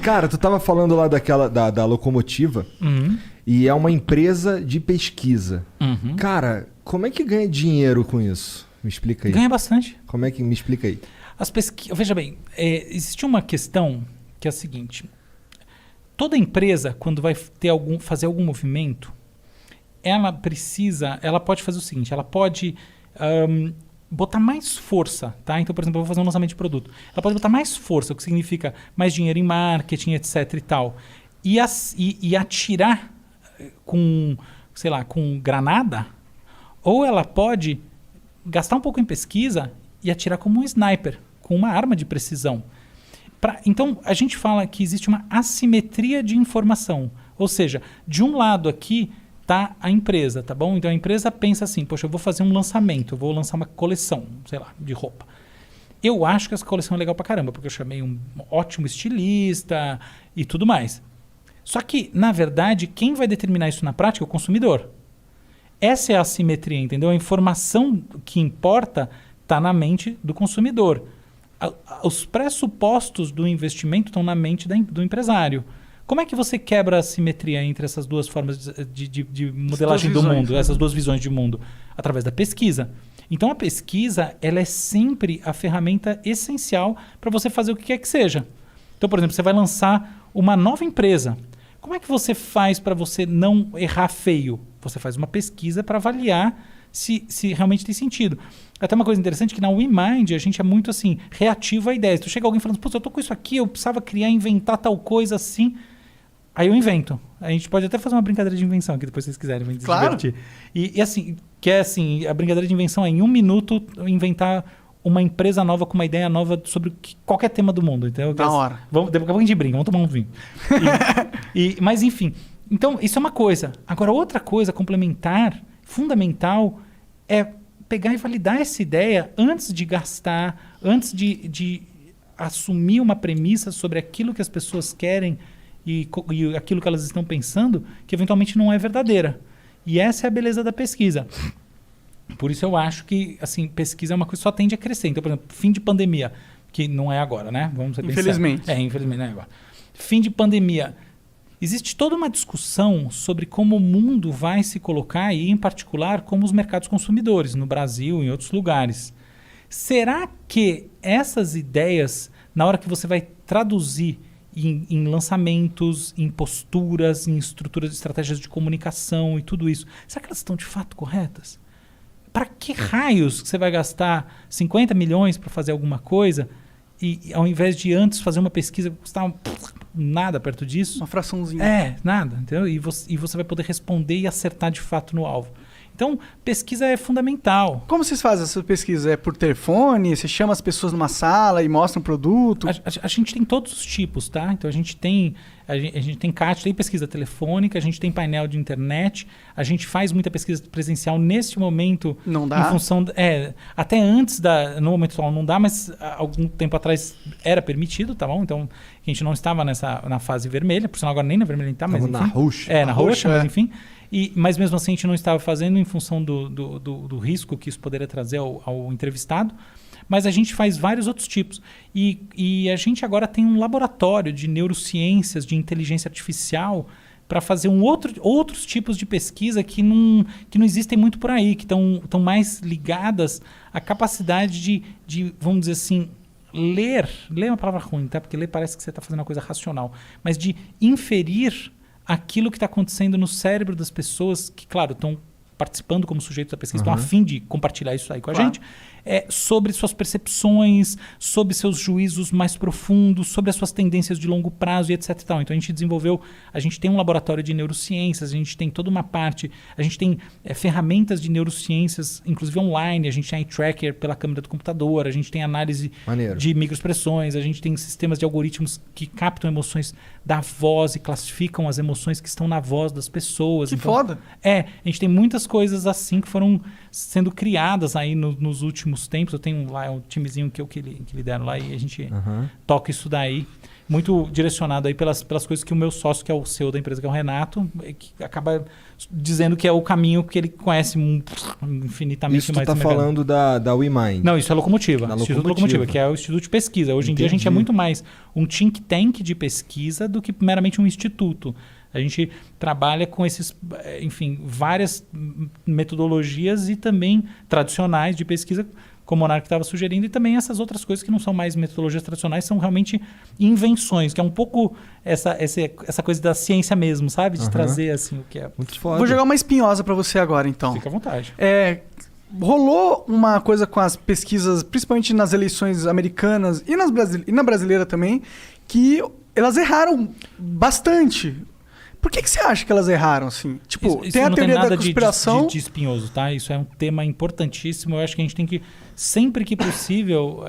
Cara, tu tava falando lá da Locomotiva e é uma empresa de pesquisa. Cara, como é que ganha dinheiro com isso? Me explica aí. Ganha bastante. Como é que me explica aí? Veja bem, existe uma questão que é a seguinte. Toda empresa, quando vai fazer algum movimento, ela pode fazer o seguinte, ela pode botar mais força, tá? Então, por exemplo, eu vou fazer um lançamento de produto. Ela pode botar mais força, o que significa mais dinheiro em marketing, etc e tal. E atirar com, sei lá, com granada, ou ela pode gastar um pouco em pesquisa e atirar como um sniper, com uma arma de precisão. Então, a gente fala que existe uma assimetria de informação. Ou seja, de um lado aqui está a empresa, tá bom? Então, a empresa pensa assim, poxa, eu vou fazer um lançamento, eu vou lançar uma coleção, sei lá, de roupa. Eu acho que essa coleção é legal pra caramba, porque eu chamei um ótimo estilista e tudo mais. Só que, na verdade, quem vai determinar isso na prática é o consumidor. Essa é a assimetria, entendeu? A informação que importa está na mente do consumidor. Os pressupostos do investimento estão na mente do empresário. Como é que você quebra a simetria entre essas duas formas de modelagem do mundo, essas duas visões de mundo? Através da pesquisa. Então, a pesquisa ela é sempre a ferramenta essencial para você fazer o que quer que seja. Então, por exemplo, você vai lançar uma nova empresa. Como é que você faz para você não errar feio? Você faz uma pesquisa para avaliar se realmente tem sentido. Até uma coisa interessante que na WeMind a gente é muito assim, reativo a ideias. Tu chega alguém falando, pô, eu tô com isso aqui, eu precisava inventar tal coisa assim. Aí eu invento. A gente pode até fazer uma brincadeira de invenção aqui, depois se vocês quiserem, vai se divertir. E assim, que é assim, a brincadeira de invenção é em 1 minuto inventar uma empresa nova com uma ideia nova sobre qualquer tema do mundo. Então, da hora. Daqui a pouco a gente brinca, vamos tomar um vinho. Mas enfim, então isso é uma coisa. Agora, outra coisa complementar, fundamental, é pegar e validar essa ideia antes de gastar, antes de assumir uma premissa sobre aquilo que as pessoas querem e aquilo que elas estão pensando, que eventualmente não é verdadeira. E essa é a beleza da pesquisa. Por isso eu acho que assim, pesquisa é uma coisa que só tende a crescer. Então, por exemplo, fim de pandemia, que não é agora, né? Vamos ser bem infelizmente. sérios. Infelizmente não é agora. Fim de pandemia. Existe toda uma discussão sobre como o mundo vai se colocar e, em particular, como os mercados consumidores, no Brasil e em outros lugares. Será que essas ideias, na hora que você vai traduzir em lançamentos, em posturas, em estruturas, estratégias de comunicação e tudo isso, será que elas estão de fato corretas? Para que raios você vai gastar 50 milhões para fazer alguma coisa e ao invés de antes fazer uma pesquisa que custava nada perto disso? Uma fraçãozinha. Nada. Entendeu? E você vai poder responder e acertar de fato no alvo. Então, pesquisa é fundamental. Como vocês fazem essa pesquisa? É por telefone? Você chama as pessoas numa sala e mostra um produto? A gente tem todos os tipos, tá? Então, a gente tem CAT, tem pesquisa telefônica, a gente tem painel de internet, a gente faz muita pesquisa presencial neste momento. Não dá? Em função... até antes, no momento atual não dá, mas algum tempo atrás era permitido, tá bom? Então, a gente não estava na fase vermelha, por sinal agora nem na vermelha a gente tá, mas enfim. Na roxa. Na roxa, mas enfim... Mas mesmo assim a gente não estava fazendo em função do risco que isso poderia trazer ao entrevistado. Mas a gente faz vários outros tipos. E a gente agora tem um laboratório de neurociências, de inteligência artificial, para fazer outros tipos de pesquisa que não existem muito por aí, que estão mais ligadas à capacidade de, vamos dizer assim, ler é uma palavra ruim, tá? Porque ler parece que você está fazendo uma coisa racional, mas de inferir aquilo que está acontecendo no cérebro das pessoas que, claro, estão participando como sujeitos da pesquisa, estão a fim de compartilhar isso aí com a gente, sobre suas percepções, sobre seus juízos mais profundos, sobre as suas tendências de longo prazo e etc. e tal. Então a gente tem um laboratório de neurociências, a gente tem toda uma parte, a gente tem ferramentas de neurociências, inclusive online, a gente tem eye tracker pela câmera do computador, a gente tem análise de microexpressões, a gente tem sistemas de algoritmos que captam emoções da voz e classificam as emoções que estão na voz das pessoas. Que foda! A gente tem muitas coisas assim que foram sendo criadas aí nos últimos tempos. Eu tenho lá um timezinho que lidero lá e a gente toca isso daí. muito direcionado aí pelas coisas que o meu sócio, que é o CEO da empresa, que é o Renato, que acaba dizendo que é o caminho que ele conhece infinitamente Isso mais. tu tá falando da WeMind. Não, isso é Locomotiva. Da Instituto Locomotiva, que é o instituto de pesquisa. Hoje em dia a gente é muito mais um think tank de pesquisa do que meramente um instituto. A gente trabalha com esses, enfim, várias metodologias e também tradicionais de pesquisa, como o Monark estava sugerindo, e também essas outras coisas que não são mais metodologias tradicionais, são realmente invenções, que é um pouco essa coisa da ciência mesmo, sabe? De trazer assim o que é. Muito foda. Vou jogar uma espinhosa para você agora, então. Fica à vontade. Rolou uma coisa com as pesquisas, principalmente nas eleições americanas e na brasileira também, que elas erraram bastante. Por que você acha que elas erraram, assim? Tipo, Isso tem a não teoria nada da conspiração... de espinhoso, tá? Isso é um tema importantíssimo. Eu acho que a gente tem que, sempre que possível,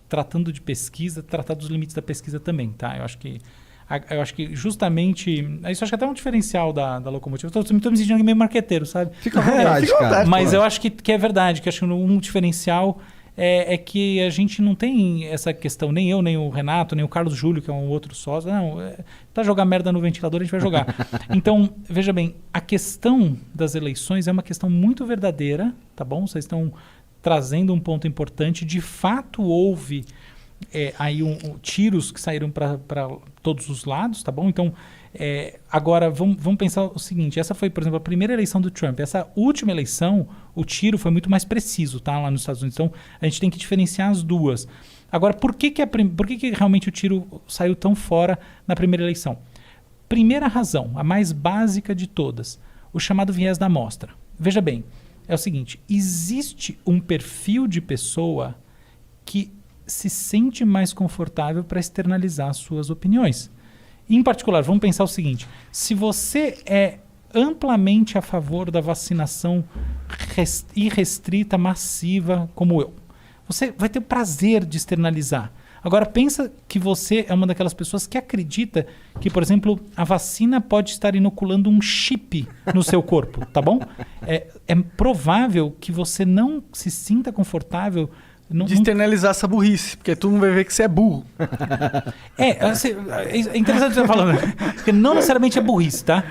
tratando de pesquisa, tratar dos limites da pesquisa também, tá? Eu acho que justamente... Isso acho que é até um diferencial da Locomotiva. Estou me sentindo meio marqueteiro, sabe? Fica à vontade, cara. Mas eu acho que é verdade, que acho que um diferencial é que a gente não tem essa questão, nem eu, nem o Renato, nem o Carlos Júlio, que é um outro sócio. Não, tá jogar merda no ventilador, a gente vai jogar. Então, veja bem, a questão das eleições é uma questão muito verdadeira, tá bom? Vocês estão trazendo um ponto importante. De fato, houve aí tiros que saíram para todos os lados, tá bom? Então, agora vamos pensar o seguinte: essa foi, por exemplo, a primeira eleição do Trump. Essa última eleição, o tiro foi muito mais preciso, tá? Lá nos Estados Unidos. Então, a gente tem que diferenciar as duas. Agora, por que realmente o tiro saiu tão fora na primeira eleição? Primeira razão, a mais básica de todas, o chamado viés da amostra. Veja bem, é o seguinte: existe um perfil de pessoa que se sente mais confortável para externalizar suas opiniões. Em particular, vamos pensar o seguinte: se você é amplamente a favor da vacinação irrestrita, massiva, como eu, você vai ter o prazer de externalizar. Agora, pensa que você é uma daquelas pessoas que acredita que, por exemplo, a vacina pode estar inoculando um chip no seu corpo, tá bom? É provável que você não se sinta confortável de externalizar essa burrice, porque todo mundo vai ver que você é burro. É interessante o que você está falando, porque não necessariamente é burrice, tá?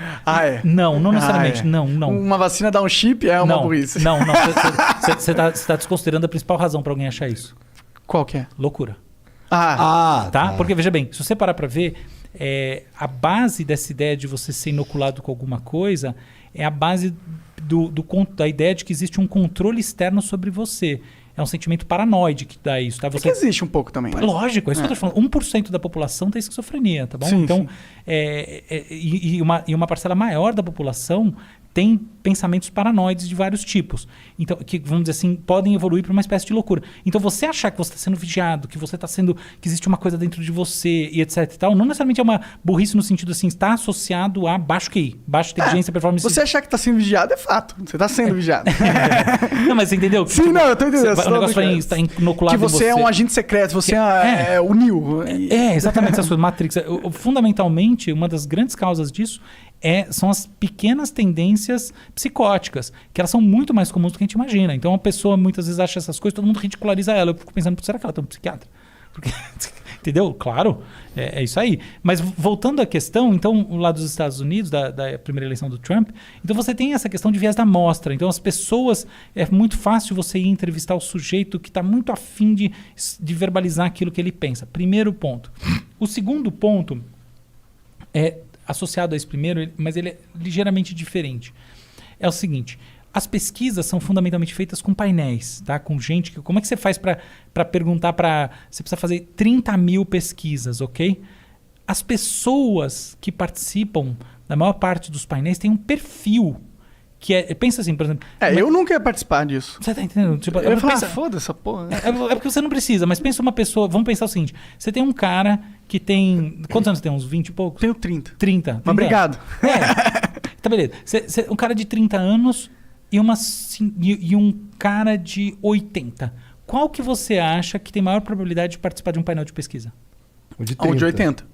Não necessariamente, não. Uma vacina dar um chip é uma burrice. Não. Você tá desconsiderando a principal razão para alguém achar isso. Qual que é? Loucura. Tá. Porque, veja bem, se você parar para ver, a base dessa ideia de você ser inoculado com alguma coisa é a base da ideia de que existe um controle externo sobre você. É um sentimento paranoide que dá isso, tá? Que existe um pouco também. Lógico, é isso que eu estou falando. 1% da população tem esquizofrenia, tá bom? Sim, então, sim. Uma parcela maior da população tem pensamentos paranoides de vários tipos. Então, que, vamos dizer assim, podem evoluir para uma espécie de loucura. Então, você achar que você está sendo vigiado, que você está sendo, que existe uma coisa dentro de você e etc e tal, não necessariamente é uma burrice no sentido assim, está associado a baixo QI, baixa inteligência, performance. Você achar que está sendo vigiado é fato. Você está sendo vigiado. Não, mas você entendeu? Sim, não, eu tô entendendo. O negócio está inoculado que você é um agente secreto, você é o Neo. Exatamente essas coisas. Matrix. Fundamentalmente, uma das grandes causas disso são as pequenas tendências psicóticas, que elas são muito mais comuns do que a gente imagina. Então, a pessoa muitas vezes acha essas coisas, todo mundo ridiculariza ela. Eu fico pensando, será que ela tem um psiquiatra? Porque, entendeu? Claro, é isso aí. Mas voltando à questão, então, lá dos Estados Unidos, da primeira eleição do Trump, então você tem essa questão de viés da amostra. Então, as pessoas, é muito fácil você ir entrevistar o sujeito que está muito afim de verbalizar aquilo que ele pensa. Primeiro ponto. O segundo ponto é associado a esse primeiro, mas ele é ligeiramente diferente. É o seguinte: as pesquisas são fundamentalmente feitas com painéis, tá? Com gente que... Como é que você faz para perguntar para... Você precisa fazer 30 mil pesquisas, ok? As pessoas que participam da maior parte dos painéis têm um perfil que é... Pensa assim, por exemplo... eu nunca ia participar disso. Você tá entendendo? Tipo, eu ia falar, foda essa porra. É porque você não precisa, mas pensa uma pessoa... Vamos pensar o seguinte: você tem um cara que tem... Quantos anos você tem? Uns 20 e poucos? Tenho 30. 30. Mas obrigado. Tá, beleza. Um cara de 30 anos e um cara de 80. Qual que você acha que tem maior probabilidade de participar de um painel de pesquisa? O de 30. O de 80.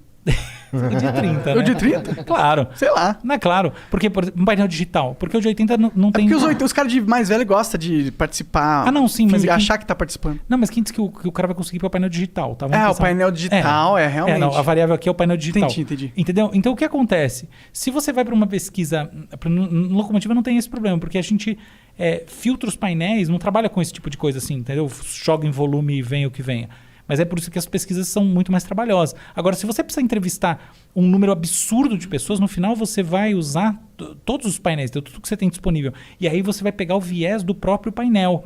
O de 30, né? O de 30? Claro. Sei lá. Não é claro. Porque, por exemplo, um painel digital. Porque o de 80 não tem... Porque os caras de mais velho gostam de participar. Ah, não, sim, mas... achar que tá participando. Não, mas quem disse que o cara vai conseguir para o painel digital? Tá? O painel digital, realmente. Não, a variável aqui é o painel digital. Entendi. Entendeu? Então, o que acontece? Se você vai para uma pesquisa... No Locomotiva não tem esse problema, porque a gente filtra os painéis, não trabalha com esse tipo de coisa assim, entendeu? Joga em volume e vem o que venha. Mas é por isso que as pesquisas são muito mais trabalhosas. Agora, se você precisa entrevistar um número absurdo de pessoas, no final você vai usar todos os painéis, tudo que você tem disponível. E aí você vai pegar o viés do próprio painel.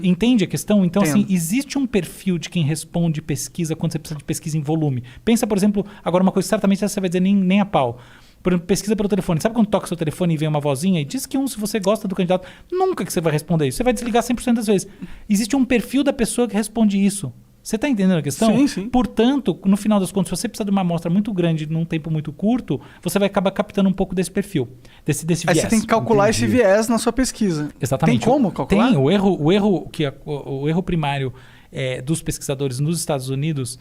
Entende a questão? Então, assim, existe um perfil de quem responde pesquisa quando você precisa de pesquisa em volume. Pensa, por exemplo, agora uma coisa certamente você vai dizer nem a pau. Por exemplo, pesquisa pelo telefone. Sabe quando toca seu telefone e vem uma vozinha e diz que se você gosta do candidato, nunca que você vai responder isso. Você vai desligar 100% das vezes. Existe um perfil da pessoa que responde isso. Você está entendendo a questão? Sim. Portanto, no final das contas, se você precisa de uma amostra muito grande num tempo muito curto, você vai acabar captando um pouco desse perfil, desse viés. Aí você tem que calcular esse viés na sua pesquisa. Exatamente. Tem como calcular? Tem. O erro primário dos pesquisadores nos Estados Unidos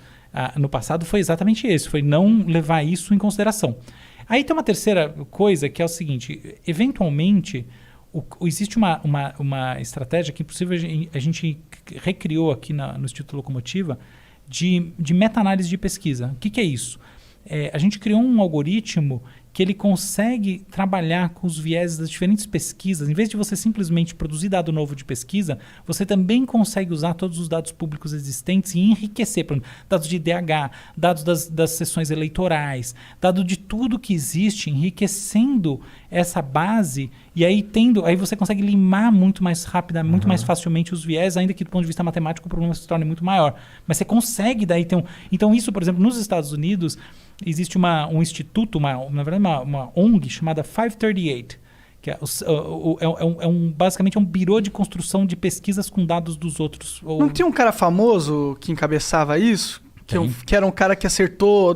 no passado foi exatamente esse, foi não levar isso em consideração. Aí tem uma terceira coisa que é o seguinte, eventualmente... existe uma estratégia que, inclusive, a gente recriou aqui no Instituto Locomotiva de meta-análise de pesquisa. O que é isso? A gente criou um algoritmo que ele consegue trabalhar com os vieses das diferentes pesquisas. Em vez de você simplesmente produzir dado novo de pesquisa, você também consegue usar todos os dados públicos existentes e enriquecer. Por exemplo, dados de IDH, dados das sessões eleitorais, dado de tudo que existe, enriquecendo essa base, e aí você consegue limar muito mais rápida, muito mais facilmente os viés, ainda que do ponto de vista matemático o problema se torne muito maior. Mas você consegue daí ter Então isso, por exemplo, nos Estados Unidos, existe um instituto, na verdade uma ONG chamada 538, que basicamente é um birô de construção de pesquisas com dados dos outros. Não tinha um cara famoso que encabeçava isso? Que era um cara que acertou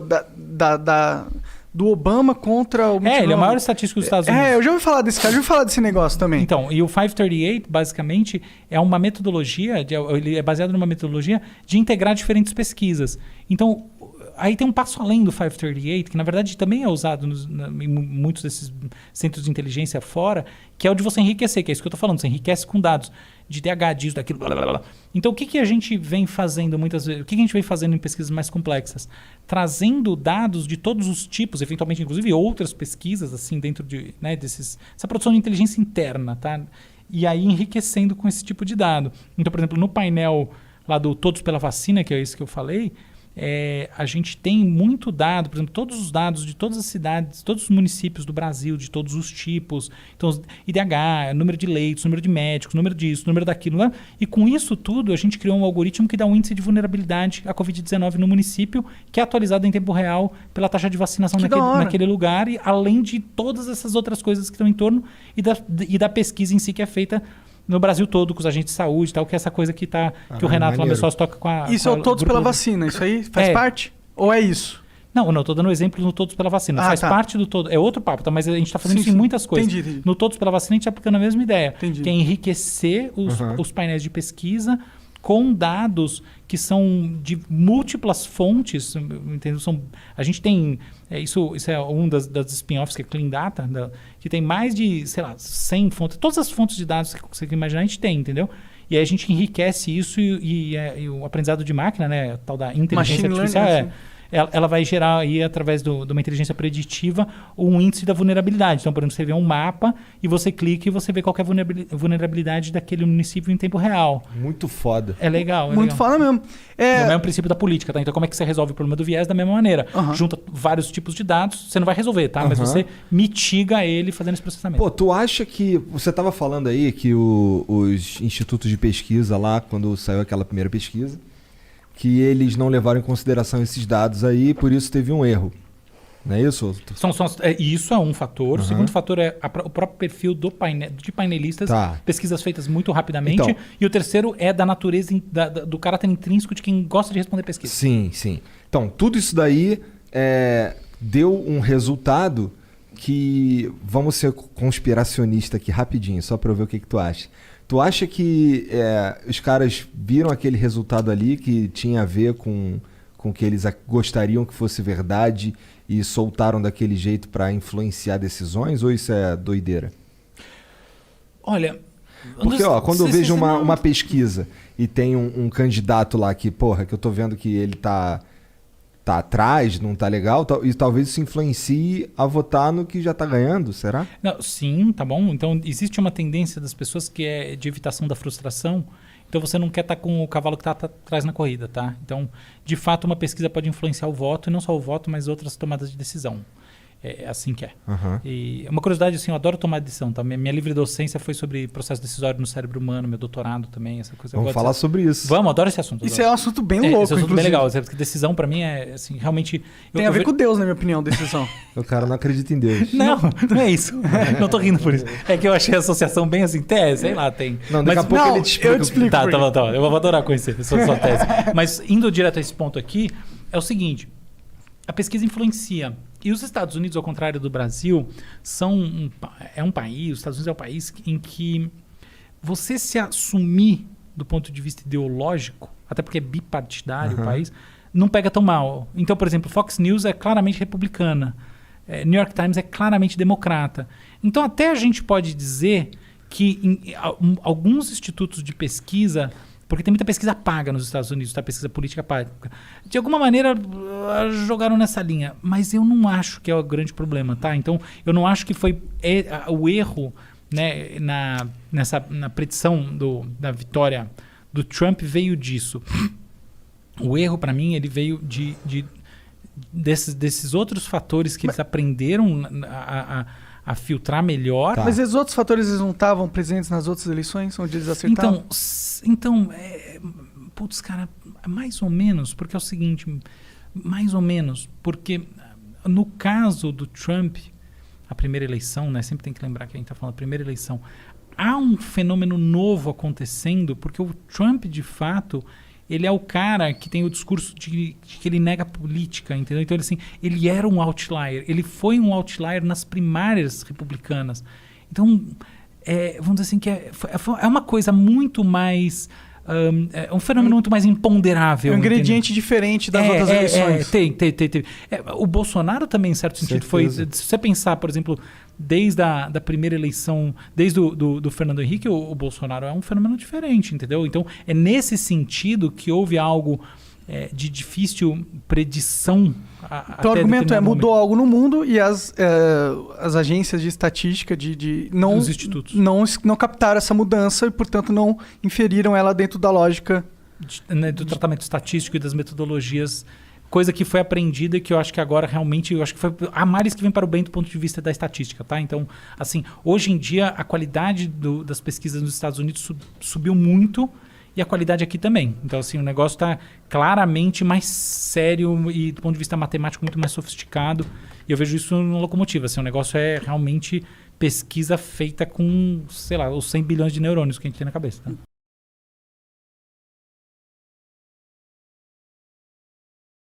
do Obama contra o... ele é o maior estatístico dos Estados Unidos. Eu já ouvi falar desse cara, já ouvi falar desse negócio também. Então, e o 538, basicamente, é uma metodologia, ele é baseado numa metodologia de integrar diferentes pesquisas. Então, aí tem um passo além do 538, que na verdade também é usado em muitos desses centros de inteligência fora, que é o de você enriquecer, que é isso que eu estou falando, você enriquece com dados de DH, disso, daquilo, blá, blá, blá. Então, o que a gente vem fazendo muitas vezes? O que a gente vem fazendo em pesquisas mais complexas? Trazendo dados de todos os tipos, eventualmente, inclusive, outras pesquisas, assim, dentro de, essa produção de inteligência interna, tá? E aí enriquecendo com esse tipo de dado. Então, por exemplo, no painel lá do Todos pela Vacina, que é esse que eu falei, a gente tem muito dado, por exemplo, todos os dados de todas as cidades, todos os municípios do Brasil, de todos os tipos. Então, IDH, número de leitos, número de médicos, número disso, número daquilo. Né? E com isso tudo, a gente criou um algoritmo que dá um índice de vulnerabilidade à Covid-19 no município, que é atualizado em tempo real pela taxa de vacinação naquele lugar, e além de todas essas outras coisas que estão em torno e da pesquisa em si que é feita no Brasil todo, com os agentes de saúde e tal, que é essa coisa que o Renato Lamessós toca com a... Isso é o Todos pela Vacina, isso aí faz parte? Ou é isso? Não, estou dando exemplo no Todos pela Vacina. Faz parte do todo. É outro papo, tá? Mas a gente está fazendo isso em muitas coisas. Entendi. No Todos pela Vacina, a gente está aplicando a mesma ideia. Entendi. Que é enriquecer os painéis de pesquisa com dados que são de múltiplas fontes, entendeu? A gente tem... Isso é um das spin-offs, que é Clean Data, que tem mais de, 100 fontes. Todas as fontes de dados que você imaginar, a gente tem, entendeu? E aí a gente enriquece isso e o aprendizado de máquina, né? A tal da inteligência artificial, ela vai gerar aí, através de uma inteligência preditiva, um índice da vulnerabilidade. Então, por exemplo, você vê um mapa e você clica e você vê qual que é a vulnerabilidade daquele município em tempo real. Muito foda. É legal. Muito foda mesmo. É o mesmo princípio da política, tá? Então, como é que você resolve o problema do viés da mesma maneira? Junta vários tipos de dados, você não vai resolver, tá? Mas você mitiga ele fazendo esse processamento. Pô, tu acha que... Você estava falando aí que os institutos de pesquisa lá, quando saiu aquela primeira pesquisa, que eles não levaram em consideração esses dados aí, por isso teve um erro. Não é isso? Isso é um fator. O segundo fator é o próprio perfil de painelistas, pesquisas feitas muito rapidamente. Então, e o terceiro é da natureza, do caráter intrínseco de quem gosta de responder pesquisa. Sim. Então, tudo isso daí deu um resultado que... Vamos ser conspiracionista aqui rapidinho, só para eu ver o que tu acha. Tu acha que os caras viram aquele resultado ali que tinha a ver com com que eles gostariam que fosse verdade e soltaram daquele jeito para influenciar decisões, ou isso é doideira? Olha... Porque, quando eu vejo uma pesquisa e tem um candidato lá que, que eu tô vendo que ele tá atrás, não tá legal, e talvez isso influencie a votar no que já tá ganhando, será? Não, sim, tá bom. Então, existe uma tendência das pessoas que é de evitação da frustração. Então, você não quer estar com o cavalo que tá atrás na corrida, tá? Então, de fato, uma pesquisa pode influenciar o voto, e não só o voto, mas outras tomadas de decisão. É assim que é. Uhum. E uma curiosidade, assim, eu adoro tomar decisão. Tá? Minha livre docência foi sobre processo decisório no cérebro humano, meu doutorado também, essa coisa. Vamos falar sobre isso. Vamos, adoro esse assunto. Isso é um assunto bem louco, esse é um assunto inclusive. bem legal. Porque decisão, pra mim, é assim, realmente... Tem a ver com Deus, na minha opinião, decisão. O cara não acredita em Deus. Não é isso. Não tô rindo por isso. É que eu achei a associação bem assim, sei lá, tem. Não, daqui a pouco ele te explica. Eu te explico. Tá. Eu vou adorar conhecer sua tese. Mas indo direto a esse ponto aqui, é o seguinte. A pesquisa influencia. E os Estados Unidos, ao contrário do Brasil, é um país, os Estados Unidos é um país em que você se assumir do ponto de vista ideológico, até porque é bipartidário o país, não pega tão mal. Então, por exemplo, Fox News é claramente republicana. New York Times é claramente democrata. Então, até a gente pode dizer que em alguns institutos de pesquisa... Porque tem muita pesquisa paga nos Estados Unidos, tá? Pesquisa política paga. De alguma maneira, jogaram nessa linha. Mas eu não acho que é o grande problema, tá? Então, eu não acho que foi o erro, né, na predição da vitória do Trump veio disso. O erro, para mim, ele veio desses outros fatores que eles aprenderam a filtrar melhor. Tá. Mas esses outros fatores eles não estavam presentes nas outras eleições onde eles acertaram? Então, putz, cara, mais ou menos, porque é o seguinte, mais ou menos, porque no caso do Trump, a primeira eleição, né, sempre tem que lembrar que a gente está falando da primeira eleição, há um fenômeno novo acontecendo, porque o Trump, de fato, ele é o cara que tem o discurso de que ele nega a política, entendeu? Então, ele era um outlier. Ele foi um outlier nas primárias republicanas. Então, vamos dizer assim, que é uma coisa muito mais... é um fenômeno muito mais imponderável. É um ingrediente diferente das outras eleições. Tem. O Bolsonaro também, em certo sentido, foi... Se você pensar, por exemplo, desde a primeira eleição, desde do Fernando Henrique, o Bolsonaro é um fenômeno diferente, entendeu? Então, é nesse sentido que houve algo de difícil predição. Então, o argumento mudou algo no mundo e as agências de estatística os institutos não captaram essa mudança e, portanto, não inferiram ela dentro da lógica do tratamento estatístico e das metodologias. Coisa que foi aprendida e que eu acho que agora realmente... Eu acho que foi a males que vem para o bem do ponto de vista da estatística, tá? Então, assim, hoje em dia, a qualidade das pesquisas nos Estados Unidos subiu muito e a qualidade aqui também. Então, assim, o negócio está claramente mais sério e, do ponto de vista matemático, muito mais sofisticado. E eu vejo isso no Locomotiva. Assim, o negócio é realmente pesquisa feita com, sei lá, os 100 bilhões de neurônios que a gente tem na cabeça. Tá?